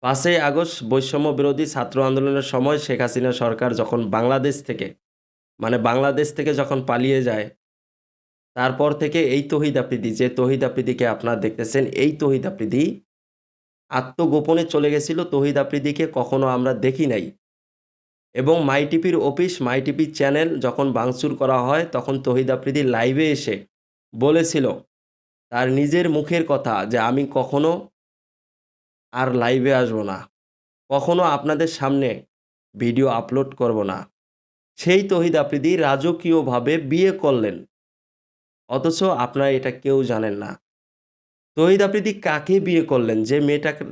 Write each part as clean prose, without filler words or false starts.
৫ই আগস্ট বৈষম্য বিরোধী ছাত্র আন্দোলনের সময় শেখ হাসিনা সরকার যখন বাংলাদেশ থেকে যখন পালিয়ে যায়, তারপর থেকে এই তহিদ আফ্রিদি যে তহিদ আফ্রিদিকে আপনারা দেখতেছেন, এই তহিদ আফ্রিদি আত্মগোপনে চলে গেছিল। তহিদ আফ্রিদিকে কখনো আমরা দেখি নাই। এবং মাই টিভির অফিস, মাই টিভির চ্যানেল যখন ভাঙচুর করা হয়, তখন তহিদ আফ্রিদি লাইভে এসে বলেছিল তার নিজের মুখের কথা যে, "আমি কখনো আর লাইভে আসব না। কখনো আপনাদের সামনে ভিডিও আপলোড করব না।" সেই তহিদ আফ্রিদি রাজকীয়ভাবে বিয়ে করলেন। অথচ আপনারা এটা কেউ জানেন না। তহিদ আফ্রিদি কাকে বিয়ে করলেন?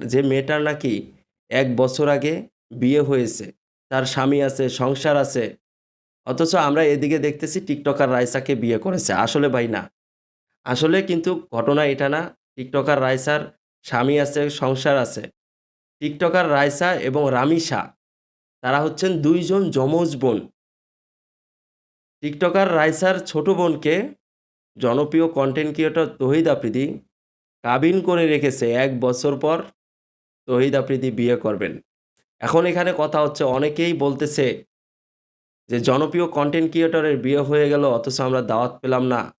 যে মেয়েটার নাকি ১ বছর আগে বিয়ে হয়েছে। তার স্বামী আছে, সংসার আছে। অথচ আমরা এদিকে দেখতেছি টিকটকার রাইসাকে বিয়ে করেছে। আসলে ভাই না। আসলে কিন্তু ঘটনা এটা না। টিকটকার রাইসার স্বামী আছে, সংসার আছে। টিকটকার রাইসা এবং রামিসা তারা হচ্ছেন ২ জন যমজ বোন। টিকটকার রাইসার ছোট বোনকে জনপ্রিয় কনটেন্ট ক্রিয়েটর তহিদ আফ্রিদি কাবিন করে রেখেছে। ১ বছর পর তহিদ আফ্রিদি বিয়ে করবেন। এখন এখানে কথা হচ্ছে, অনেকেই বলতেছে যে জনপ্রিয় কনটেন্ট ক্রিয়েটরের বিয়ে হয়ে গেল অথচ আমরা দাওয়াত পেলাম না।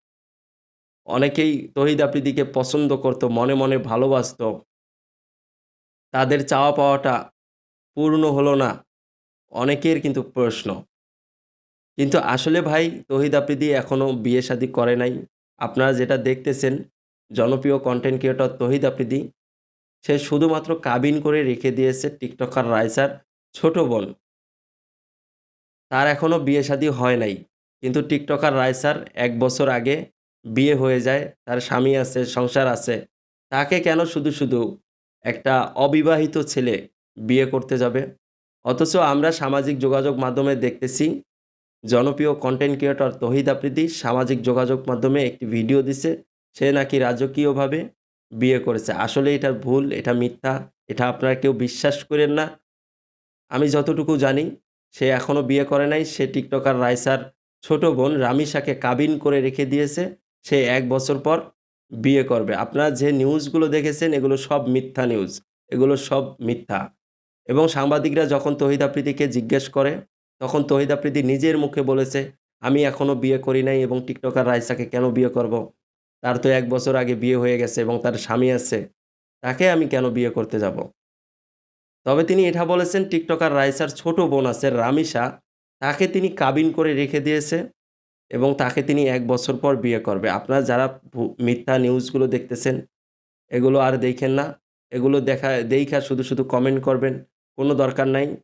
অনেকেই তহিদ আফ্রিদিকে পছন্দ করত, মনে, মনে ভালোবাসত। তাদের চাওয়া পাওয়াটা পূর্ণ হলো না। অনেকের কিন্তু প্রশ্ন। কিন্তু আসলে ভাই তহিদ আফ্রিদি এখনো বিয়ে-শাদী করে নাই। আপনারা যেটা দেখতেছেন জনপ্রিয় কনটেন্ট ক্রিয়েটর তহিদ আফ্রিদি, সে শুধুমাত্র কাবিন করে রেখে দিয়েছে টিকটকার রাইসার ছোট বোন। তার এখনো বিয়ে-শাদী হয় নাই। কিন্তু টিকটকার রাইসার ১ বছর আগে বিয়ে হয়ে যায়। তার স্বামী আছে, সংসার আছে। তাকে কেন শুধু একটা অবিবাহিত ছেলে বিয়ে করতে যাবে? অথচ আমরা সামাজিক যোগাযোগ মাধ্যমে দেখতেছি জনপ্রিয় কনটেন্ট ক্রিয়েটর তহিদ আফ্রিদি সামাজিক যোগাযোগ মাধ্যমে একটি ভিডিও দিছে। সে নাকি রাজকীয়ভাবে বিয়ে করেছে। আসলে এটা ভুল, এটা মিথ্যা। এটা আপনারা কেউ বিশ্বাস কইরেন না। আমি যতটুকু জানি সে এখনো বিয়ে করে নাই। সে টিকটকার রাইসার ছোট বোন রামিসাকে কাবিন করে রেখে দিয়েছে। সে ১ বছর পর বিয়ে করবে। আপনারা যে নিউজগুলো দেখেছেন এগুলো সব মিথ্যা নিউজ। এগুলো সব মিথ্যা। এবং সাংবাদিকরা যখন তহিদ আফ্রিদিকে জিজ্ঞেস করে, তখন তহিদ আফ্রিদি নিজের মুখে বলেছে, "আমি এখনো বিয়ে করি নাই এবং টিকটকার রাইসাকে কেন বিয়ে করব? তার তো ১ বছর আগে বিয়ে হয়ে গেছে এবং তার স্বামী আছে। তাকে আমি কেন বিয়ে করতে যাব?" তবে তিনি এটা বলেছেন টিকটকার রাইসার ছোট বোন আছে রামিসা, তাকে তিনি কাবিন করে রেখে দিয়েছে এবং তাকে তিনি ১ বছর পর বিয়ে করবে। আপনারা যারা মিথ্যা নিউজগুলো দেখতেছেন, এগুলো আর দেইখেন না। এগুলো দেইখা শুধু কমেন্ট করবেন। কোনো দরকার নাই।